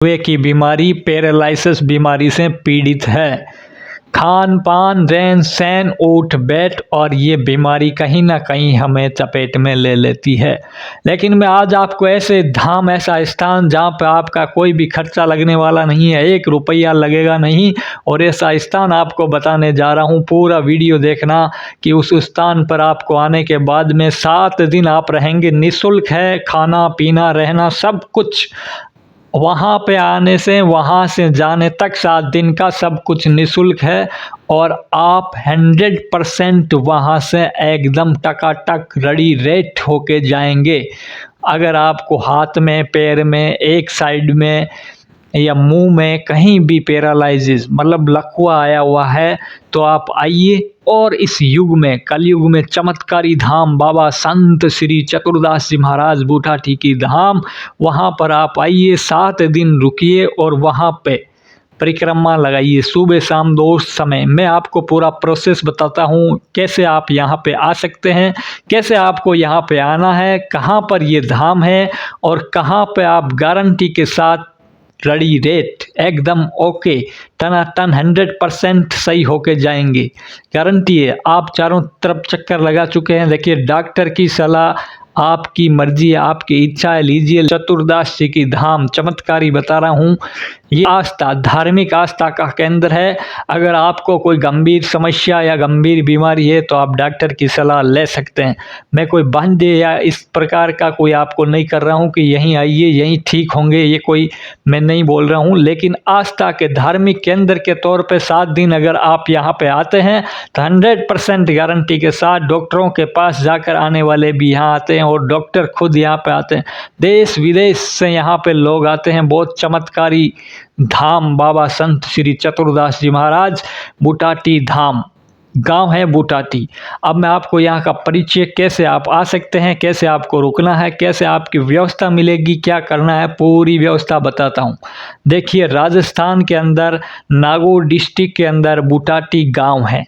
वे की बीमारी पैरालिसिस बीमारी से पीड़ित है। खान पान, रहन सहन, उठ बैठ और ये बीमारी कहीं ना कहीं हमें चपेट में ले लेती है। लेकिन मैं आज आपको ऐसे धाम, ऐसा स्थान जहाँ पे आपका कोई भी खर्चा लगने वाला नहीं है, 1 रुपया लगेगा नहीं, और ऐसा स्थान आपको बताने जा रहा हूँ। पूरा वीडियो देखना कि उस स्थान पर आपको आने के बाद में 7 दिन आप रहेंगे, निःशुल्क है, खाना पीना रहना सब कुछ। वहाँ पे आने से वहाँ से जाने तक 7 दिन का सब कुछ निःशुल्क है, और आप 100% वहाँ से एकदम टकाटक रेडी रेट होके जाएंगे। अगर आपको हाथ में, पैर में, एक साइड में या मुंह में कहीं भी पैरालिसिस मतलब लकवा आया हुआ है तो आप आइए, और इस युग में, कलयुग में चमत्कारी धाम बाबा संत श्री चतुरदास जी महाराज बूटाटी की धाम, वहाँ पर आप आइए, 7 दिन रुकिए और वहाँ पे परिक्रमा लगाइए सुबह शाम 2 समय। मैं आपको पूरा प्रोसेस बताता हूँ कैसे आप यहाँ पे आ सकते हैं, कैसे आपको यहाँ पे आना है, कहाँ पर ये धाम है और कहाँ पे आप गारंटी के साथ रेडी रेट एकदम ओके टनाटन 100% सही होके जाएंगे। गारंटी है। आप चारों तरफ चक्कर लगा चुके हैं, देखिए डॉक्टर की सलाह, आपकी मर्जी है, आपकी इच्छा है, लीजिए। चतुरदास जी की धाम चमत्कारी बता रहा हूँ। ये आस्था, धार्मिक आस्था का केंद्र है। अगर आपको कोई गंभीर समस्या या गंभीर बीमारी है तो आप डॉक्टर की सलाह ले सकते हैं। मैं कोई बंदे या इस प्रकार का कोई आपको नहीं कर रहा हूँ कि यहीं आइए यहीं ठीक होंगे, ये कोई मैं नहीं बोल रहा हूँ। लेकिन आस्था के धार्मिक केंद्र के तौर पे 7 दिन अगर आप यहाँ पे आते हैं तो 100% गारंटी के साथ डॉक्टरों के पास जाकर आने वाले भी यहाँ आते हैं, और डॉक्टर खुद यहाँ पे आते हैं। देश विदेश से यहाँ पे लोग आते हैं। बहुत चमत्कारी धाम बाबा संत श्री चतुरदास जी महाराज बूटाटी धाम, गांव है बूटाटी। अब मैं आपको यहाँ का परिचय, कैसे आप आ सकते हैं, कैसे आपको रुकना है, कैसे आपकी व्यवस्था मिलेगी, क्या करना है, पूरी व्यवस्था बताता हूँ। देखिए, राजस्थान के अंदर नागौर डिस्ट्रिक्ट के अंदर बूटाटी गांव है।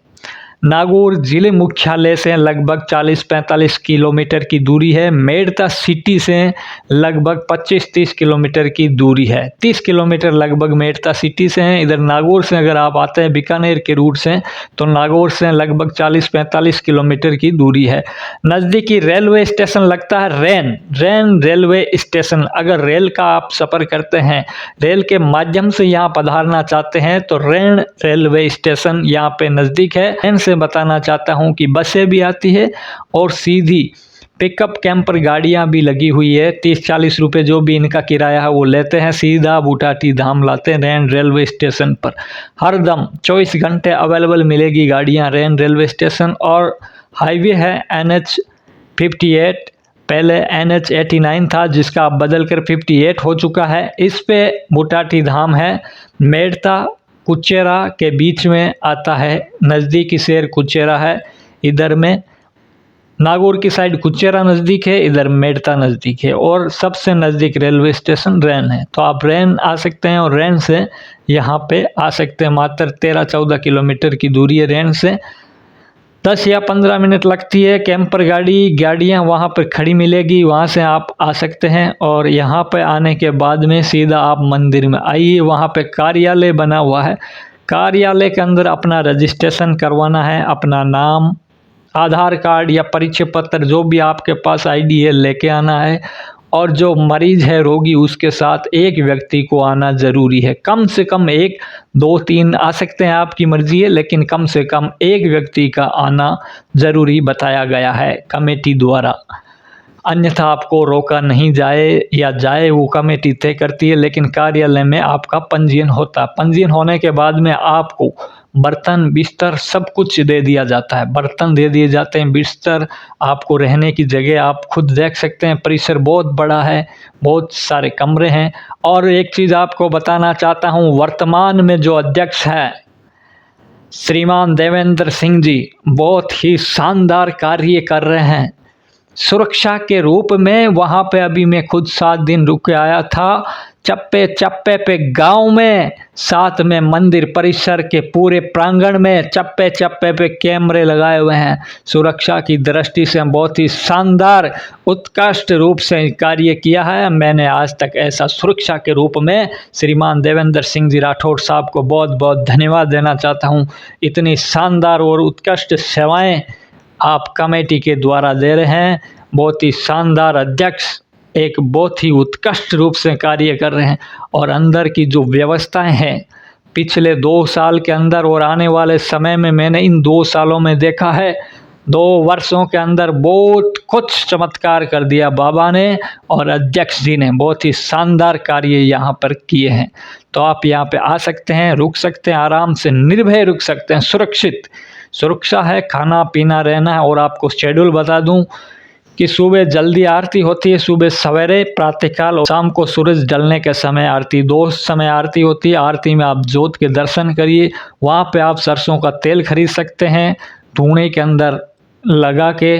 नागौर जिले मुख्यालय से लगभग 40-45 किलोमीटर की दूरी है। मेड़ता सिटी से लगभग 25-30 किलोमीटर की दूरी है। 30 किलोमीटर लगभग मेड़ता सिटी से है। इधर नागौर से अगर आप आते हैं बीकानेर के रूट से तो नागौर से लगभग 40-45 किलोमीटर की दूरी है। नज़दीकी रेलवे स्टेशन लगता है रैन रेलवे स्टेशन। अगर रेल का आप सफ़र करते हैं, रेल के माध्यम से यहाँ पधारना चाहते हैं तो रैन रेलवे स्टेशन यहाँ पे नज़दीक है। रैन से बताना चाहता हूँ कि बसें भी आती है और सीधी पिकअप कैंपर गाड़ियाँ भी लगी हुई है। 30-40 रुपये जो भी इनका किराया है वो लेते हैं, सीधा बूटाटी धाम लाते हैं रैन रेलवे स्टेशन पर। हर दम 24 घंटे अवेलेबल मिलेगी गाड़ियाँ रैन रेलवे स्टेशन। और हाईवे है NH 58, पहले NH 89 था जिसका अब बदल कर 58 हो चुका है। इस पे बूटाटी धाम है। मेड़ता कुचेरा के बीच में आता है, नज़दीकी शहर कुचेरा है। इधर में नागौर की साइड कुचेरा नज़दीक है, इधर मेड़ता नज़दीक है, और सबसे नज़दीक रेलवे स्टेशन रैन है। तो आप रैन आ सकते हैं और रैन से यहाँ पे आ सकते हैं। मात्र 13-14 किलोमीटर की दूरी है रैन से। 10 या 15 मिनट लगती है। कैंपर गाड़ियाँ वहाँ पर खड़ी मिलेगी, वहाँ से आप आ सकते हैं। और यहाँ पे आने के बाद में सीधा आप मंदिर में आइए। वहाँ पे कार्यालय बना हुआ है। कार्यालय के अंदर अपना रजिस्ट्रेशन करवाना है, अपना नाम, आधार कार्ड या परिचय पत्र जो भी आपके पास ID है लेके आना है। और जो मरीज है, रोगी, उसके साथ एक व्यक्ति को आना ज़रूरी है। कम से कम 1, 2, 3 आ सकते हैं, आपकी मर्जी है, लेकिन कम से कम एक व्यक्ति का आना ज़रूरी बताया गया है कमेटी द्वारा। अन्यथा आपको रोका नहीं जाए, या जाए वो कमेटी तय करती है, लेकिन कार्यालय में आपका पंजीयन होता है। पंजीयन होने के बाद में आपको बर्तन, बिस्तर सब कुछ दे दिया जाता है। बर्तन दे दिए जाते हैं, बिस्तर, आपको रहने की जगह आप खुद देख सकते हैं। परिसर बहुत बड़ा है, बहुत सारे कमरे हैं। और एक चीज़ आपको बताना चाहता हूँ, वर्तमान में जो अध्यक्ष है श्रीमान देवेंद्र सिंह जी, बहुत ही शानदार कार्य कर रहे हैं। सुरक्षा के रूप में वहाँ पे अभी मैं खुद 7 दिन रुक के आया था, चप्पे चप्पे पे गांव में, साथ में मंदिर परिसर के पूरे प्रांगण में चप्पे चप्पे पे कैमरे लगाए हुए हैं। सुरक्षा की दृष्टि से बहुत ही शानदार उत्कृष्ट रूप से कार्य किया है। मैंने आज तक ऐसा सुरक्षा के रूप में श्रीमान देवेंद्र सिंह जी राठौड़ साहब को बहुत बहुत धन्यवाद देना चाहता हूँ। इतनी शानदार और उत्कृष्ट सेवाएं आप कमेटी के द्वारा दे रहे हैं। बहुत ही शानदार अध्यक्ष एक बहुत ही उत्कृष्ट रूप से कार्य कर रहे हैं। और अंदर की जो व्यवस्थाएं हैं पिछले 2 साल के अंदर और आने वाले समय में मैंने इन 2 सालों में देखा है, 2 वर्षों के अंदर बहुत कुछ चमत्कार कर दिया बाबा ने और अध्यक्ष जी ने। बहुत ही शानदार कार्य यहाँ पर किए हैं। तो आप यहाँ पे आ सकते हैं, रुक सकते हैं, आराम से निर्भय रुक सकते हैं। सुरक्षित सुरक्षा है, खाना पीना रहना है। और आपको शेड्यूल बता दूं कि सुबह जल्दी आरती होती है, सुबह सवेरे प्रातःकाल और शाम को सूरज ढलने के समय आरती, 2 समय आरती होती है। आरती में आप ज्योत के दर्शन करिए। वहाँ पे आप सरसों का तेल खरीद सकते हैं, धुएं के अंदर लगा के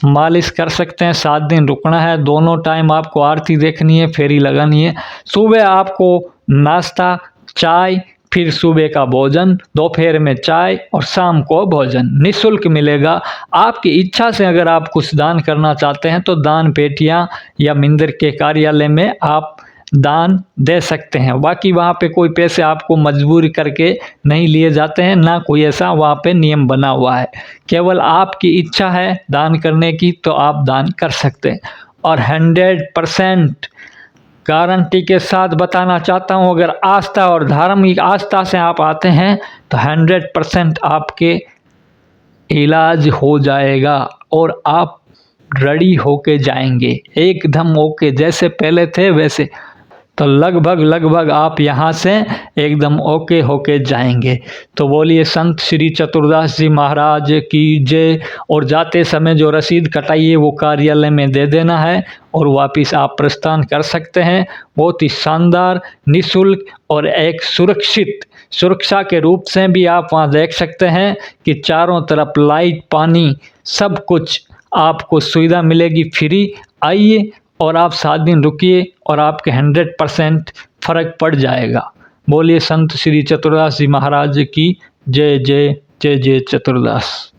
मालिश कर सकते हैं। 7 दिन रुकना है। दोनों टाइम आपको आरती देखनी है, फेरी लगानी है। सुबह आपको नाश्ता, चाय, फिर सुबह का भोजन, दोपहर में चाय और शाम को भोजन निःशुल्क मिलेगा। आपकी इच्छा से अगर आप कुछ दान करना चाहते हैं तो दान पेटियां या मंदिर के कार्यालय में आप दान दे सकते हैं। बाकी वहाँ पे कोई पैसे आपको मजबूरी करके नहीं लिए जाते हैं, ना कोई ऐसा वहाँ पे नियम बना हुआ है। केवल आपकी इच्छा है दान करने की तो आप दान कर सकते हैं। और 100% गारंटी के साथ बताना चाहता हूँ, अगर आस्था और धार्मिक आस्था से आप आते हैं तो 100% आपके इलाज हो जाएगा और आप रेडी होके जाएंगे, एकदम ओके, जैसे पहले थे वैसे। तो लगभग आप यहाँ से एकदम ओके होके जाएंगे। तो बोलिए संत श्री चतुरदास जी महाराज की जय। और जाते समय जो रसीद कटाइए वो कार्यालय में दे देना है और वापस आप प्रस्थान कर सकते हैं। बहुत ही शानदार, निःशुल्क और एक सुरक्षित सुरक्षा के रूप से भी आप वहाँ देख सकते हैं कि चारों तरफ लाइट, पानी, सब कुछ आपको सुविधा मिलेगी फ्री। आइए और आप 7 दिन रुकिए और आपके 100% फर्क पड़ जाएगा। बोलिए संत श्री चतुरदास जी महाराज की जय जय। जय जय चतुरदास।